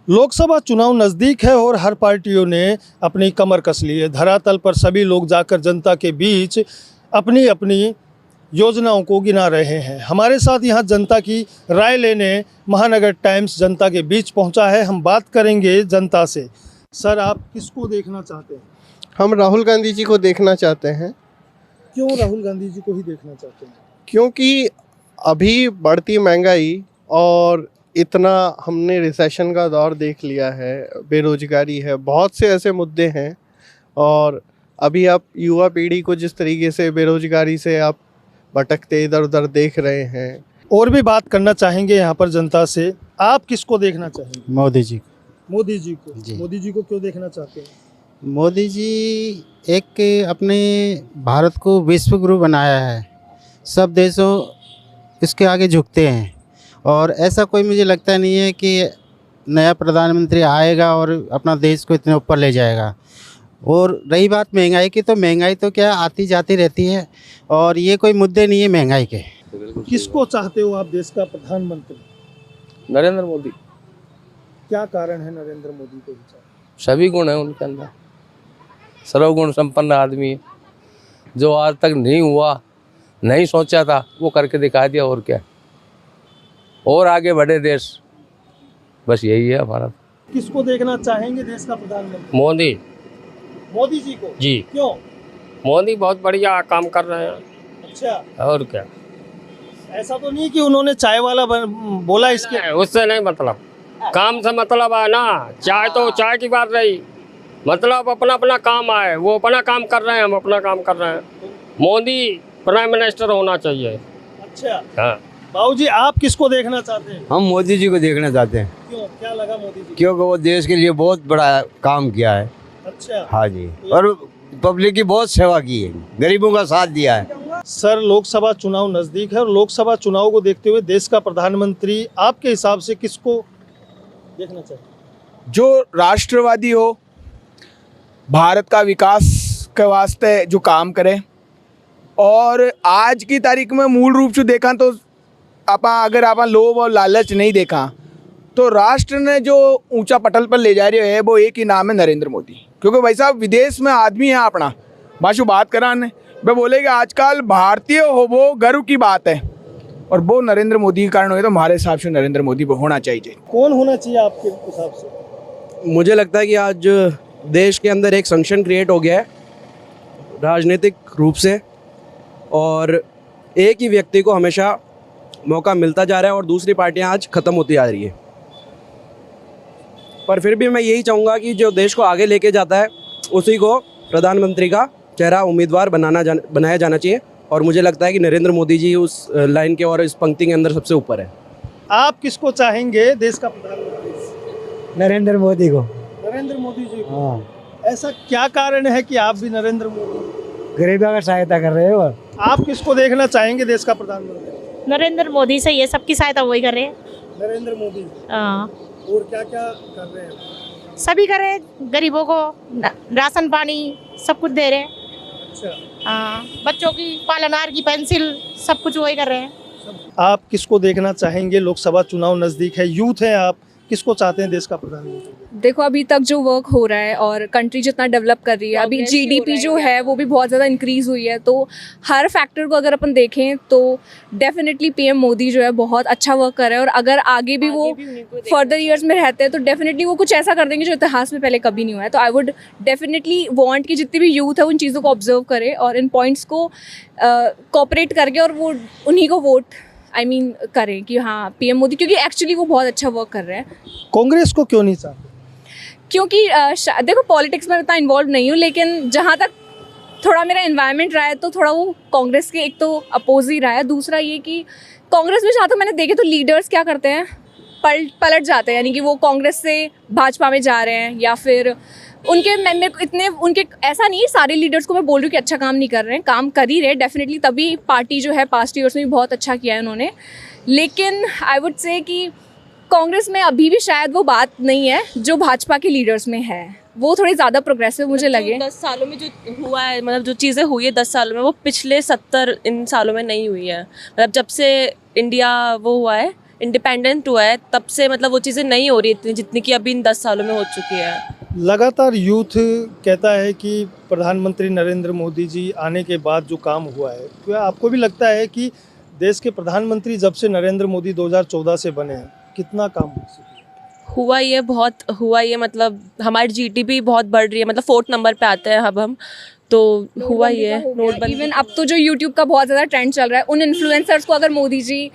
लोकसभा चुनाव नज़दीक है और हर पार्टियों ने अपनी कमर कस ली है। धरातल पर सभी लोग जाकर जनता के बीच अपनी अपनी योजनाओं को गिना रहे हैं। हमारे साथ यहाँ जनता की राय लेने महानगर टाइम्स जनता के बीच पहुँचा है। हम बात करेंगे जनता से। सर, आप किसको देखना चाहते हैं? हम राहुल गांधी जी को देखना चाहते हैं। क्यों राहुल गांधी जी को ही देखना चाहते हैं? क्योंकि अभी बढ़ती महंगाई और इतना हमने रिसेशन का दौर देख लिया है, बेरोजगारी है, बहुत से ऐसे मुद्दे हैं। और अभी आप युवा पीढ़ी को जिस तरीके से बेरोजगारी से आप भटकते इधर उधर देख रहे हैं। और भी बात करना चाहेंगे यहाँ पर जनता से। आप किसको देखना चाहेंगे? मोदी जी। मोदी जी को। जी। मोदी जी को क्यों देखना चाहते हैं? मोदी जी एक अपने भारत को विश्व गुरु बनाया है, सब देशों इसके आगे झुकते हैं और ऐसा कोई मुझे लगता नहीं है कि नया प्रधानमंत्री आएगा और अपना देश को इतने ऊपर ले जाएगा। और रही बात महंगाई की, तो महंगाई तो क्या आती जाती रहती है और ये कोई मुद्दे नहीं है महंगाई के। किसको चाहते हो आप देश का प्रधानमंत्री? नरेंद्र मोदी। क्या कारण है नरेंद्र मोदी को चाहते? सभी गुण हैं उनके अंदर, सर्वगुण संपन्न आदमी है। जो आज तक नहीं हुआ, नहीं सोचा था, वो करके दिखा दिया। और क्या, और आगे बढ़े देश, बस यही है हमारा। किसको देखना चाहेंगे देश का प्रधानमंत्री? मोदी। मोदी जी को। जी। क्यों? मोदी बहुत बढ़िया काम कर रहे हैं। अच्छा, और क्या, ऐसा तो नहीं कि उन्होंने चाय वाला बोला इसके? उससे नहीं मतलब, काम से मतलब है ना। चाय तो चाय की बात रही, मतलब अपना अपना काम आए। वो अपना काम कर रहे हैं, हम अपना काम कर रहे हैं। मोदी प्राइम मिनिस्टर होना चाहिए। अच्छा, हाँ। बाबूजी, आप किसको देखना चाहते हैं? हम मोदी जी को देखना चाहते हैं। क्यों, क्या लगा मोदी जी? क्योंकि वो देश के लिए बहुत बड़ा काम किया है। अच्छा। हाँ जी, और पब्लिक की बहुत सेवा की है, गरीबों का साथ दिया है। सर, लोकसभा चुनाव नजदीक है और लोकसभा चुनाव को देखते हुए देश का प्रधानमंत्री आपके हिसाब से किसको देखना चाहिए? जो राष्ट्रवादी हो, भारत का विकास के वास्ते जो काम करे। और आज की तारीख में मूल रूप से देखा तो अगर आप लोभ और लालच नहीं देखा तो राष्ट्र ने जो ऊंचा पटल पर ले जा रहे है वो एक ही नाम है, नरेंद्र मोदी। क्योंकि भाई साहब विदेश में आदमी है अपना बाशु बात कराने वे बोले कि आजकल भारतीय हो वो गर्व की बात है, और वो नरेंद्र मोदी के कारण हुए। तो हमारे हिसाब से नरेंद्र मोदी को होना चाहिए। कौन होना चाहिए आपके हिसाब से? मुझे लगता है कि आज देश के अंदर एक संकट क्रिएट हो गया है राजनीतिक रूप से, और एक ही व्यक्ति को हमेशा मौका मिलता जा रहा है और दूसरी पार्टियां आज ख़त्म होती जा रही है। पर फिर भी मैं यही चाहूँगा कि जो देश को आगे लेके जाता है उसी को प्रधानमंत्री का चेहरा उम्मीदवार बनाया जाना चाहिए। और मुझे लगता है कि नरेंद्र मोदी जी उस लाइन के और इस पंक्ति के अंदर सबसे ऊपर है। आप किसको चाहेंगे देश का प्रधानमंत्री? नरेंद्र मोदी को। नरेंद्र मोदी जी को। हाँ, ऐसा क्या कारण है कि आप भी नरेंद्र मोदी? गरीबों का सहायता कर रहे हो। आप किसको देखना चाहेंगे देश का प्रधानमंत्री? नरेंद्र मोदी सही है, सबकी सहायता वही कर रहे हैं। नरेंद्र मोदी। हाँ, और क्या क्या कर रहे हैं? सभी कर रहे हैं, गरीबों को राशन पानी सब कुछ दे रहे हैं। अच्छा। हाँ, बच्चों की पालनहार की पेंसिल सब कुछ वही कर रहे हैं। आप किसको देखना चाहेंगे? लोकसभा चुनाव नजदीक है, यूथ है, आप किसको चाहते हैं देश का प्रधानमंत्री? देखो, अभी तक जो वर्क हो रहा है और कंट्री जितना डेवलप कर रही है, अभी जीडीपी जो है वो भी बहुत ज़्यादा इंक्रीज़ हुई है। तो हर फैक्टर को अगर अपन देखें तो डेफिनेटली पीएम मोदी जो है बहुत अच्छा वर्क कर रहे हैं, और अगर आगे भी वो फर्दर ईयर्स में रहते हैं तो डेफिनेटली वो कुछ ऐसा कर देंगे जो इतिहास में पहले कभी नहीं हुआ है। तो आई वुड डेफिनेटली वांट कि जितनी भी यूथ है उन चीज़ों को ऑब्जर्व करे और इन पॉइंट्स को कोऑपरेट करके और वो उन्हीं को वोट करें कि हाँ पीएम मोदी, क्योंकि एक्चुअली वो बहुत अच्छा वर्क कर रहे हैं। कांग्रेस को क्यों नहीं चाहते? क्योंकि देखो, पॉलिटिक्स में इतना इन्वॉल्व नहीं हूँ, लेकिन जहाँ तक थोड़ा मेरा एनवायरनमेंट रहा है तो थोड़ा वो कांग्रेस के एक तो अपोज ही रहा है। दूसरा ये कि कांग्रेस में जहाँ तक मैंने देखे तो लीडर्स क्या करते हैं, पलट जाते हैं, यानी कि वो कांग्रेस से भाजपा में जा रहे हैं, या फिर उनके ऐसा नहीं है सारे लीडर्स को मैं बोल रही हूँ कि अच्छा काम नहीं कर रहे हैं, काम कर ही रहे डेफिनेटली, तभी पार्टी जो है पास्ट ईयर्स में भी बहुत अच्छा किया है उन्होंने। लेकिन आई वुड से कि कांग्रेस में अभी भी शायद वो बात नहीं है जो भाजपा के लीडर्स में है, वो थोड़ी ज़्यादा प्रोग्रेसिव मुझे लगे। 10 सालों में जो हुआ है, मतलब जो चीज़ें हुई है 10 सालों में, वो पिछले 70 इन सालों में नहीं हुई है। मतलब जब से इंडिया वो हुआ है, इंडिपेंडेंट हुआ है तब से मतलब वो चीज़ें नहीं हो रही इतनी जितनी कि अभी इन 10 सालों में हो चुकी है। लगातार यूथ कहता है कि प्रधानमंत्री नरेंद्र मोदी जी आने के बाद जो काम हुआ है, क्या आपको भी लगता है कि देश के प्रधानमंत्री जब से नरेंद्र मोदी 2014 से बने हैं कितना काम हो सके? हुआ ये बहुत हुआ ये मतलब हमारी जीडीपी बहुत बढ़ रही है, मतलब 4th नंबर पे आते हैं अब हम, तो हुआ ये नोटबंदी। इवन अब तो जो यूट्यूब का बहुत ज़्यादा ट्रेंड चल रहा है, उन इन्फ्लुएंसर्स को अगर मोदी जी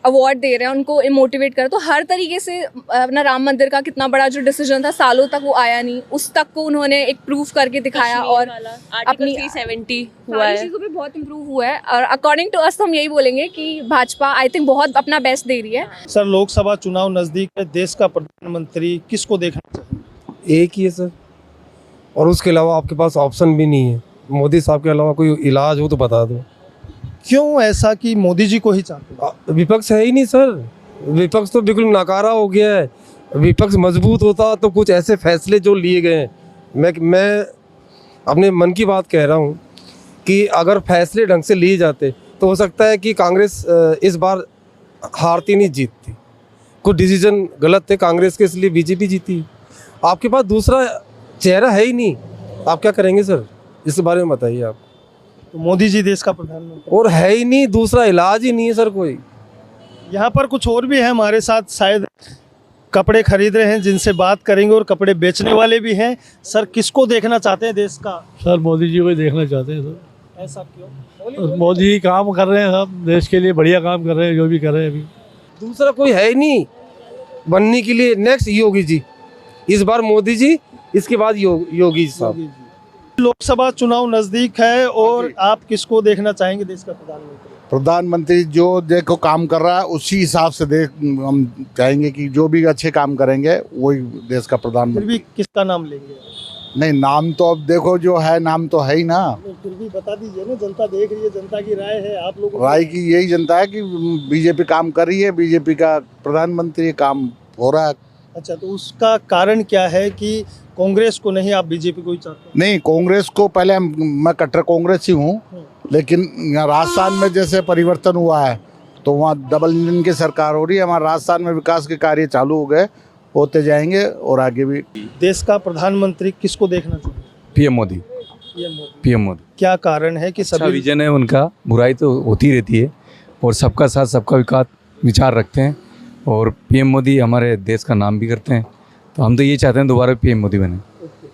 अवार्ड दे रहे हैं, उनको मोटिवेट कर, तो हर तरीके से अपना राम मंदिर का कितना बड़ा जो डिसीजन था सालों तक वो आया नहीं, उस तक को उन्होंने एक प्रूफ करके दिखाया और अपनी 370 हुआ है, चीज़ों पे बहुत इम्प्रूव हुआ है। और अकॉर्डिंग टू अस हम यही बोलेंगे कि भाजपा आई थिंक बहुत अपना बेस्ट दे रही है। सर, लोकसभा चुनाव नज़दीक है, देश का प्रधानमंत्री किसको देखना चाहिए? एक ही है सर, और उसके अलावा आपके पास ऑप्शन भी नहीं है। मोदी साहब के अलावा कोई इलाज हो तो बता दो। क्यों ऐसा कि मोदी जी को ही चाहते हैं? विपक्ष है ही नहीं सर, विपक्ष तो बिल्कुल नाकारा हो गया है। विपक्ष मजबूत होता तो कुछ ऐसे फैसले जो लिए गए हैं, मैं अपने मन की बात कह रहा हूँ कि अगर फैसले ढंग से लिए जाते तो हो सकता है कि कांग्रेस इस बार हारती नहीं जीतती। कुछ डिसीजन गलत थे कांग्रेस के, इसलिए बीजेपी जीती। आपके पास दूसरा चेहरा है ही नहीं, आप क्या करेंगे सर? इस बारे में बताइए आप। तो मोदी जी देश का प्रधानमंत्री और है ही नहीं, दूसरा इलाज ही नहीं है सर कोई। यहाँ पर कुछ और भी है हमारे साथ, शायद कपड़े खरीद रहे हैं, जिनसे बात करेंगे, और कपड़े बेचने वाले भी हैं। सर, किसको देखना चाहते हैं देश का? सर, मोदी जी को ही देखना चाहते हैं सर। ऐसा क्यों? मोदी जी काम कर रहे हैं, सब देश के लिए बढ़िया काम कर रहे हैं, जो भी कर रहे हैं अभी। दूसरा कोई है ही नहीं बनने के लिए। नेक्स्ट योगी जी, इस बार मोदी जी, इसके बाद योगी साहब। लोकसभा चुनाव नजदीक है और आप किसको देखना चाहेंगे देश का प्रधानमंत्री? प्रधानमंत्री जो देखो काम कर रहा है उसी हिसाब से हम चाहेंगे कि जो भी अच्छे काम करेंगे वही देश का फिर प्रधानमंत्री। भी किसका नाम लेंगे? नहीं, नाम तो अब देखो जो है, नाम तो है ही ना। फिर भी बता दीजिए ना, जनता देख रही है, जनता की राय है, आप लोगों की राय की यही जनता है कि बीजेपी काम कर रही है, बीजेपी का प्रधानमंत्री काम हो रहा है। अच्छा, तो उसका कारण क्या है कि कांग्रेस को नहीं, आप बीजेपी को ही चाहते हैं? नहीं, कांग्रेस को पहले मैं कट्टर कांग्रेस ही हूँ, लेकिन यहाँ राजस्थान में जैसे परिवर्तन हुआ है तो वहाँ डबल इंजन की सरकार हो रही है। हमारे राजस्थान में विकास के कार्य चालू हो गए, होते जाएंगे और आगे भी। देश का प्रधानमंत्री किसको देखना चाहिए? पीएम मोदी। पीएम मोदी। क्या कारण है कि अच्छा सभी विजन है उनका, बुराई तो होती रहती है और सबका साथ सबका विकास विचार रखते हैं, और पीएम मोदी हमारे देश का नाम भी करते हैं, तो हम तो ये चाहते हैं दोबारा पीएम मोदी बने।